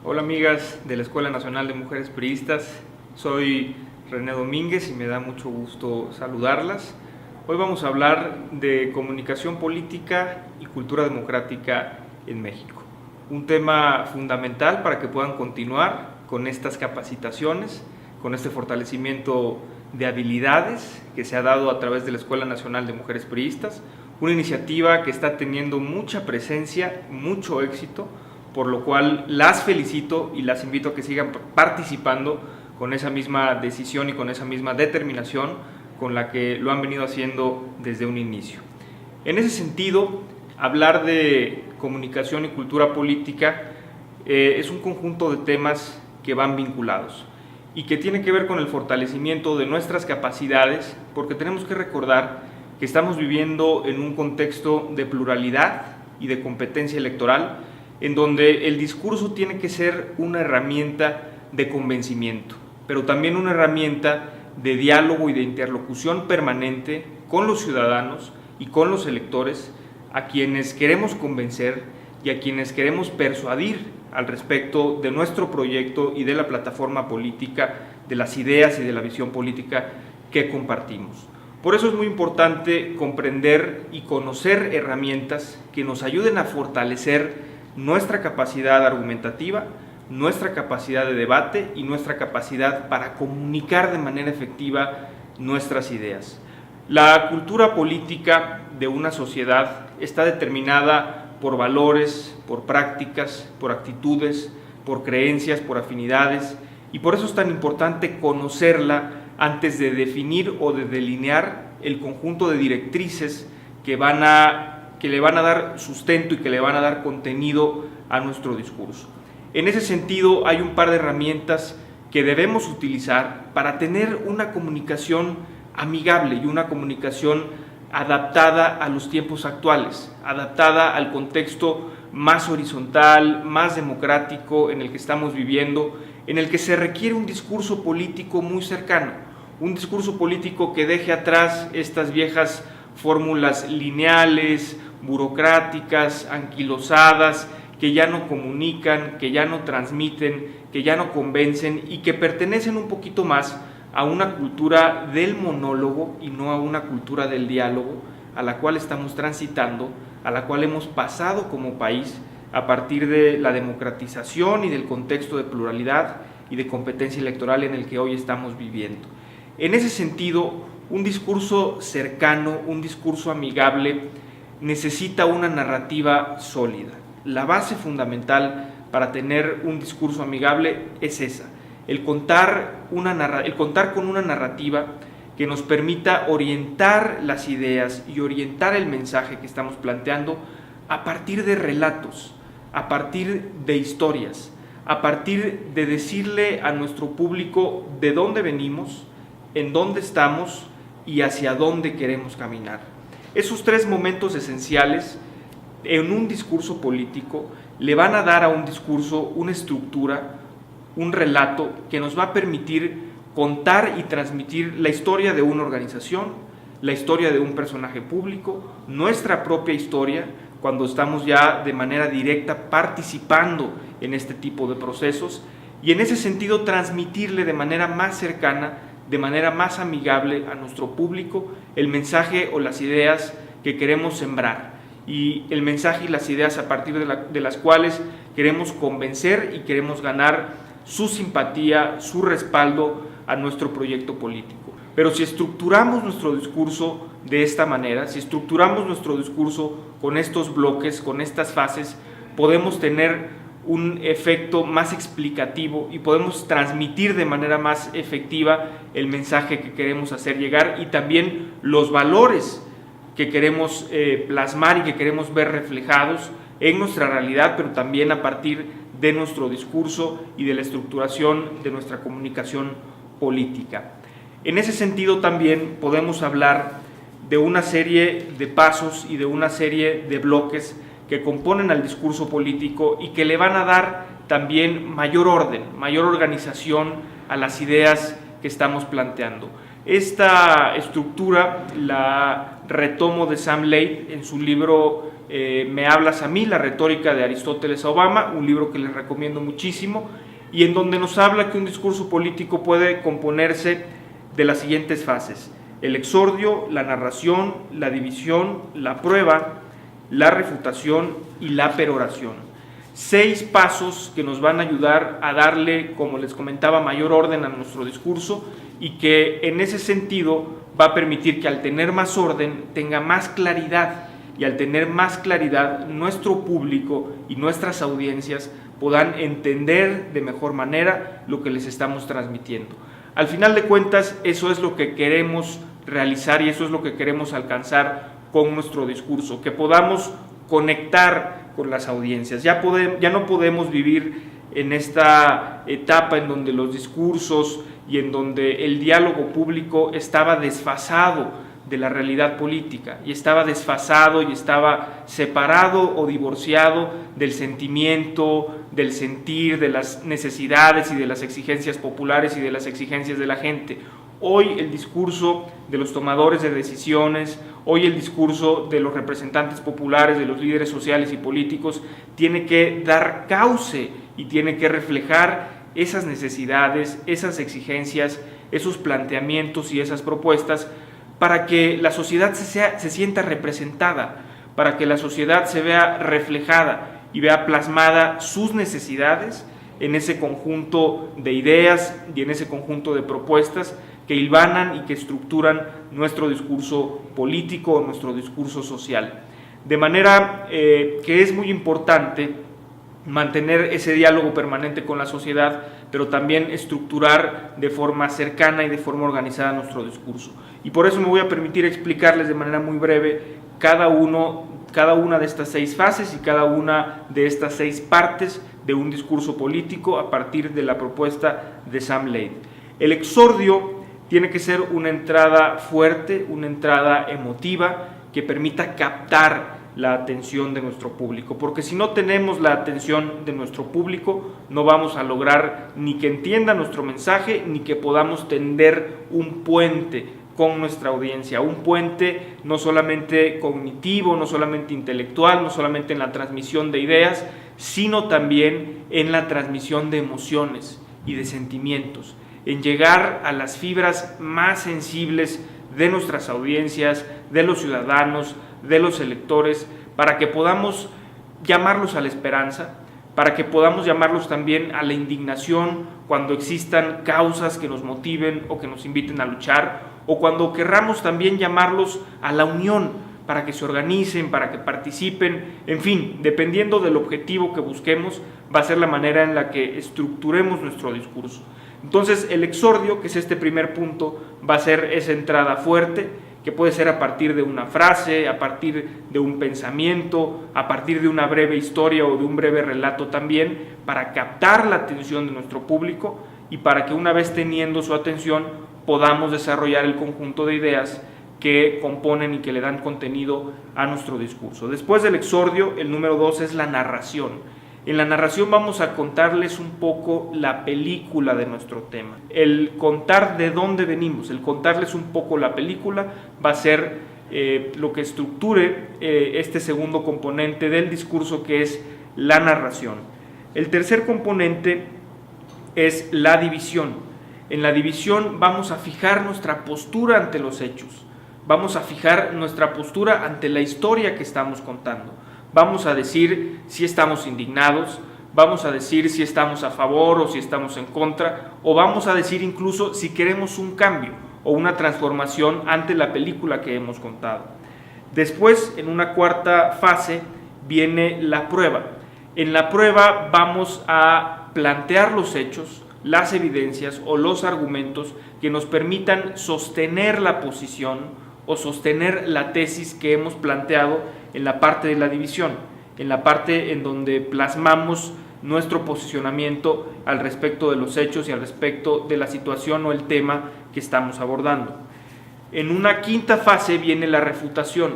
Hola amigas de la Escuela Nacional de Mujeres Priistas, soy René Domínguez y me da mucho gusto saludarlas. Hoy vamos a hablar de comunicación política y cultura democrática en México, un tema fundamental para que puedan continuar con estas capacitaciones, con este fortalecimiento de habilidades que se ha dado a través de la Escuela Nacional de Mujeres Priistas, una iniciativa que está teniendo mucha presencia, mucho éxito, por lo cual las felicito y las invito a que sigan participando con esa misma decisión y con esa misma determinación con la que lo han venido haciendo desde un inicio. En ese sentido, hablar de comunicación y cultura política es un conjunto de temas que van vinculados y que tiene que ver con el fortalecimiento de nuestras capacidades, porque tenemos que recordar que estamos viviendo en un contexto de pluralidad y de competencia electoral, en donde el discurso tiene que ser una herramienta de convencimiento, pero también una herramienta de diálogo y de interlocución permanente con los ciudadanos y con los electores, a quienes queremos convencer y a quienes queremos persuadir al respecto de nuestro proyecto y de la plataforma política, de las ideas y de la visión política que compartimos. Por eso es muy importante comprender y conocer herramientas que nos ayuden a fortalecer nuestra capacidad argumentativa, nuestra capacidad de debate y nuestra capacidad para comunicar de manera efectiva nuestras ideas. La cultura política de una sociedad está determinada por valores, por prácticas, por actitudes, por creencias, por afinidades, y por eso es tan importante conocerla antes de definir o de delinear el conjunto de directrices que le van a dar sustento y que le van a dar contenido a nuestro discurso. En ese sentido, hay un par de herramientas que debemos utilizar para tener una comunicación amigable y una comunicación adaptada a los tiempos actuales, adaptada al contexto más horizontal, más democrático en el que estamos viviendo, en el que se requiere un discurso político muy cercano, un discurso político que deje atrás estas viejas fórmulas lineales, burocráticas, anquilosadas, que ya no comunican, que ya no transmiten, que ya no convencen y que pertenecen un poquito más a una cultura del monólogo y no a una cultura del diálogo, a la cual estamos transitando, a la cual hemos pasado como país a partir de la democratización y del contexto de pluralidad y de competencia electoral en el que hoy estamos viviendo. En ese sentido, un discurso cercano, un discurso amigable, necesita una narrativa sólida. La base fundamental para tener un discurso amigable es esa, el contar con una narrativa que nos permita orientar las ideas y orientar el mensaje que estamos planteando a partir de relatos, a partir de historias, a partir de decirle a nuestro público de dónde venimos, en dónde estamos y hacia dónde queremos caminar. Esos tres momentos esenciales en un discurso político le van a dar a un discurso una estructura, un relato que nos va a permitir contar y transmitir la historia de una organización, la historia de un personaje público, nuestra propia historia, cuando estamos ya de manera directa participando en este tipo de procesos, y en ese sentido transmitirle de manera más cercana, de manera más amigable a nuestro público el mensaje o las ideas que queremos sembrar, y el mensaje y las ideas a partir de las cuales queremos convencer y queremos ganar su simpatía, su respaldo a nuestro proyecto político. Pero si estructuramos nuestro discurso de esta manera, si estructuramos nuestro discurso con estos bloques, con estas fases, podemos tener un efecto más explicativo y podemos transmitir de manera más efectiva el mensaje que queremos hacer llegar y también los valores que queremos plasmar y que queremos ver reflejados en nuestra realidad, pero también a partir de nuestro discurso y de la estructuración de nuestra comunicación política. En ese sentido también podemos hablar de una serie de pasos y de una serie de bloques que componen al discurso político y que le van a dar también mayor orden, mayor organización a las ideas que estamos planteando. Esta estructura la retomo de Sam Leib en su libro Me hablas a mí, la retórica de Aristóteles a Obama, un libro que les recomiendo muchísimo, y en donde nos habla que un discurso político puede componerse de las siguientes fases: el exordio, la narración, la división, la prueba, la refutación y la peroración. 6 pasos que nos van a ayudar a darle, como les comentaba, mayor orden a nuestro discurso, y que en ese sentido va a permitir que al tener más orden tenga más claridad, y al tener más claridad nuestro público y nuestras audiencias puedan entender de mejor manera lo que les estamos transmitiendo. Al final de cuentas, eso es lo que queremos realizar y eso es lo que queremos alcanzar con nuestro discurso, que podamos conectar con las audiencias. Ya no podemos vivir en esta etapa en donde los discursos y en donde el diálogo público estaba desfasado de la realidad política, y estaba desfasado y estaba separado o divorciado del sentimiento, del sentir, de las necesidades y de las exigencias populares y de las exigencias de la gente. Hoy el discurso de los tomadores de decisiones, hoy el discurso de los representantes populares, de los líderes sociales y políticos, tiene que dar cauce y tiene que reflejar esas necesidades, esas exigencias, esos planteamientos y esas propuestas, para que la sociedad se sienta representada, para que la sociedad se vea reflejada y vea plasmada sus necesidades en ese conjunto de ideas y en ese conjunto de propuestas que hilvanan y que estructuran nuestro discurso político, nuestro discurso social. De manera que es muy importante mantener ese diálogo permanente con la sociedad, pero también estructurar de forma cercana y de forma organizada nuestro discurso. Y por eso me voy a permitir explicarles de manera muy breve cada una de estas 6 fases y cada una de estas 6 partes de un discurso político a partir de la propuesta de Sam Laid. El exordio tiene que ser una entrada fuerte, una entrada emotiva que permita captar la atención de nuestro público, porque si no tenemos la atención de nuestro público, no vamos a lograr ni que entienda nuestro mensaje, ni que podamos tender un puente con nuestra audiencia, un puente no solamente cognitivo, no solamente intelectual, no solamente en la transmisión de ideas, sino también en la transmisión de emociones y de sentimientos, en llegar a las fibras más sensibles de nuestras audiencias, de los ciudadanos, de los electores, para que podamos llamarlos a la esperanza, para que podamos llamarlos también a la indignación cuando existan causas que nos motiven o que nos inviten a luchar, o cuando querramos también llamarlos a la unión, para que se organicen, para que participen, en fin, dependiendo del objetivo que busquemos, va a ser la manera en la que estructuremos nuestro discurso. Entonces, el exordio, que es este primer punto, va a ser esa entrada fuerte, que puede ser a partir de una frase, a partir de un pensamiento, a partir de una breve historia o de un breve relato también, para captar la atención de nuestro público y para que una vez teniendo su atención podamos desarrollar el conjunto de ideas que componen y que le dan contenido a nuestro discurso. Después del exordio, el número 2 es la narración. En la narración vamos a contarles un poco la película de nuestro tema. El contar de dónde venimos, el contarles un poco la película va a ser lo que estructure este segundo componente del discurso, que es la narración. El tercer componente es la división. En la división vamos a fijar nuestra postura ante los hechos, vamos a fijar nuestra postura ante la historia que estamos contando. Vamos a decir si estamos indignados, vamos a decir si estamos a favor o si estamos en contra, o vamos a decir incluso si queremos un cambio o una transformación ante la película que hemos contado. Después, en una cuarta fase, viene la prueba. En la prueba vamos a plantear los hechos, las evidencias o los argumentos que nos permitan sostener la posición o sostener la tesis que hemos planteado en la parte de la división, en la parte en donde plasmamos nuestro posicionamiento al respecto de los hechos y al respecto de la situación o el tema que estamos abordando. En una quinta fase viene la refutación.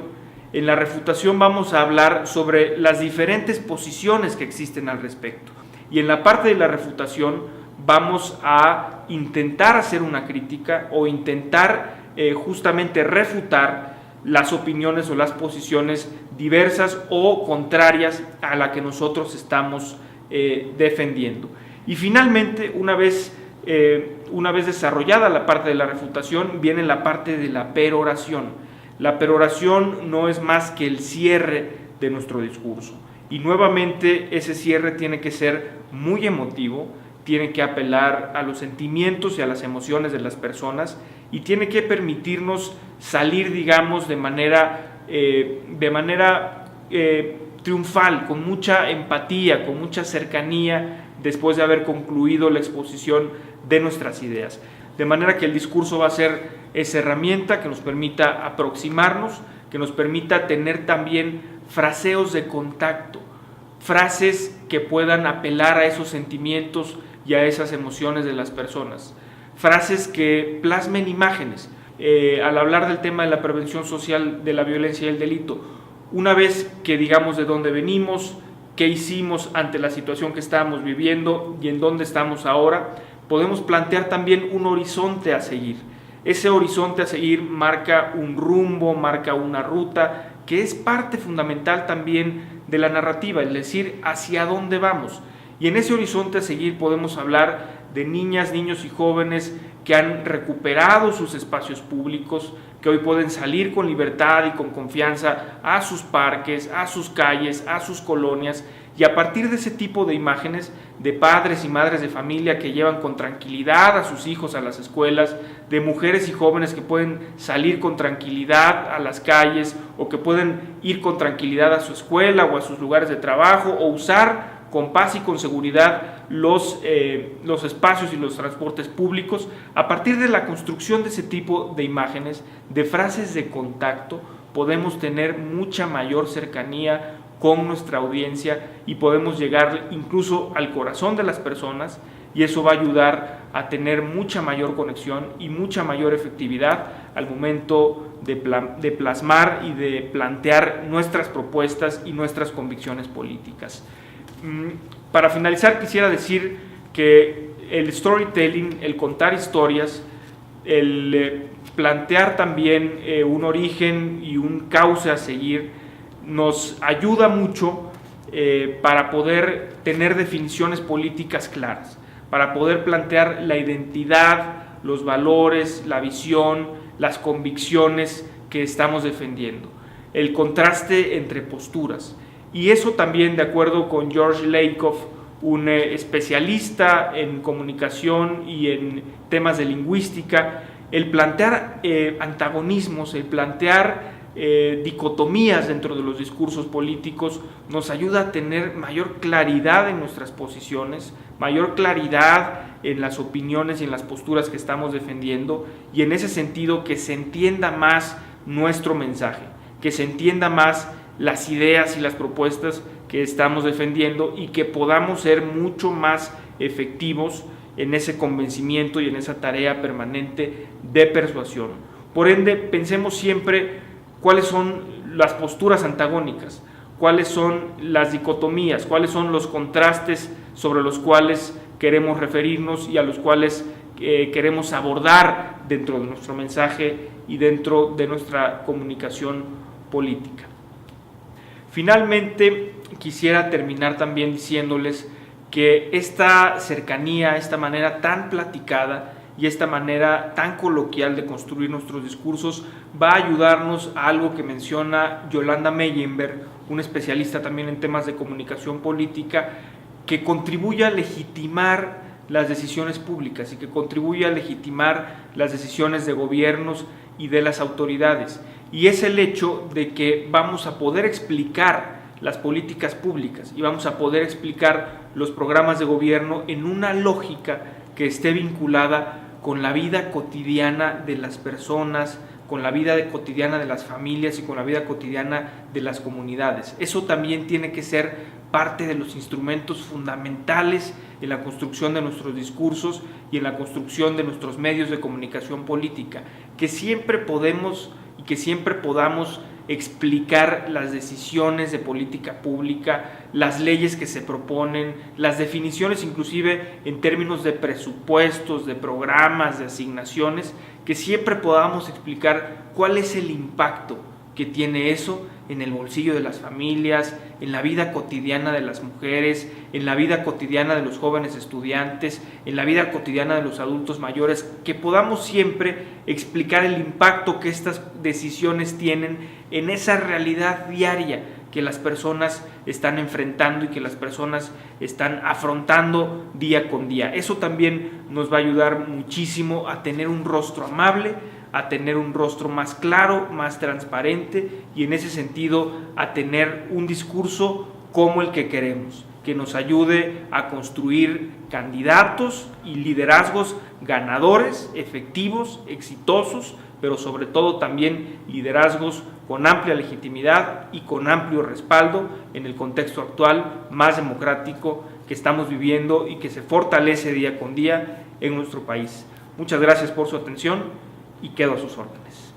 En la refutación vamos a hablar sobre las diferentes posiciones que existen al respecto. Y en la parte de la refutación vamos a intentar hacer una crítica o intentar justamente refutar las opiniones o las posiciones diversas o contrarias a la que nosotros estamos defendiendo. Y finalmente, una vez desarrollada la parte de la refutación, viene la parte de la peroración. La peroración no es más que el cierre de nuestro discurso. Y nuevamente ese cierre tiene que ser muy emotivo, tiene que apelar a los sentimientos y a las emociones de las personas y tiene que permitirnos salir, digamos, de manera triunfal, con mucha empatía, con mucha cercanía, después de haber concluido la exposición de nuestras ideas. De manera que el discurso va a ser esa herramienta que nos permita aproximarnos, que nos permita tener también fraseos de contacto, frases que puedan apelar a esos sentimientos y a esas emociones de las personas, frases que plasmen imágenes. Al hablar del tema de la prevención social de la violencia y el delito, una vez que digamos de dónde venimos, qué hicimos ante la situación que estábamos viviendo y en dónde estamos ahora, podemos plantear también un horizonte a seguir. Ese horizonte a seguir marca un rumbo, marca una ruta, que es parte fundamental también de la narrativa, es decir, hacia dónde vamos. Y en ese horizonte a seguir podemos hablar de niñas, niños y jóvenes que han recuperado sus espacios públicos, que hoy pueden salir con libertad y con confianza a sus parques, a sus calles, a sus colonias, y a partir de ese tipo de imágenes de padres y madres de familia que llevan con tranquilidad a sus hijos a las escuelas, de mujeres y jóvenes que pueden salir con tranquilidad a las calles o que pueden ir con tranquilidad a su escuela o a sus lugares de trabajo o usar con paz y con seguridad los espacios y los transportes públicos. A partir de la construcción de ese tipo de imágenes, de frases de contacto, podemos tener mucha mayor cercanía con nuestra audiencia y podemos llegar incluso al corazón de las personas, y eso va a ayudar a tener mucha mayor conexión y mucha mayor efectividad al momento de plasmar y de plantear nuestras propuestas y nuestras convicciones políticas. Para finalizar, quisiera decir que el storytelling, el contar historias, el plantear también un origen y un cauce a seguir, nos ayuda mucho para poder tener definiciones políticas claras, para poder plantear la identidad, los valores, la visión, las convicciones que estamos defendiendo, el contraste entre posturas. Y eso también, de acuerdo con George Lakoff, un especialista en comunicación y en temas de lingüística, el plantear antagonismos, el plantear dicotomías dentro de los discursos políticos nos ayuda a tener mayor claridad en nuestras posiciones, mayor claridad en las opiniones y en las posturas que estamos defendiendo, y en ese sentido que se entienda más nuestro mensaje, que se entienda más las ideas y las propuestas que estamos defendiendo y que podamos ser mucho más efectivos en ese convencimiento y en esa tarea permanente de persuasión. Por ende, pensemos siempre cuáles son las posturas antagónicas, cuáles son las dicotomías, cuáles son los contrastes sobre los cuales queremos referirnos y a los cuales queremos abordar dentro de nuestro mensaje y dentro de nuestra comunicación política. Finalmente, quisiera terminar también diciéndoles que esta cercanía, esta manera tan platicada y esta manera tan coloquial de construir nuestros discursos va a ayudarnos a algo que menciona Yolanda Meyenberg, una especialista también en temas de comunicación política, que contribuye a legitimar las decisiones públicas y que contribuye a legitimar las decisiones de gobiernos y de las autoridades. Y es el hecho de que vamos a poder explicar las políticas públicas y vamos a poder explicar los programas de gobierno en una lógica que esté vinculada con la vida cotidiana de las personas, con la vida cotidiana de las familias y con la vida cotidiana de las comunidades. Eso también tiene que ser parte de los instrumentos fundamentales en la construcción de nuestros discursos y en la construcción de nuestros medios de comunicación política, que siempre podemos y que siempre podamos explicar las decisiones de política pública, las leyes que se proponen, las definiciones inclusive en términos de presupuestos, de programas, de asignaciones, que siempre podamos explicar cuál es el impacto que tiene eso en el bolsillo de las familias, en la vida cotidiana de las mujeres, en la vida cotidiana de los jóvenes estudiantes, en la vida cotidiana de los adultos mayores, que podamos siempre explicar el impacto que estas decisiones tienen en esa realidad diaria que las personas están enfrentando y que las personas están afrontando día con día. Eso también nos va a ayudar muchísimo a tener un rostro amable, a tener un rostro más claro, más transparente y en ese sentido a tener un discurso como el que queremos, que nos ayude a construir candidatos y liderazgos ganadores, efectivos, exitosos, pero sobre todo también liderazgos con amplia legitimidad y con amplio respaldo en el contexto actual más democrático que estamos viviendo y que se fortalece día con día en nuestro país. Muchas gracias por su atención y quedo a sus órdenes.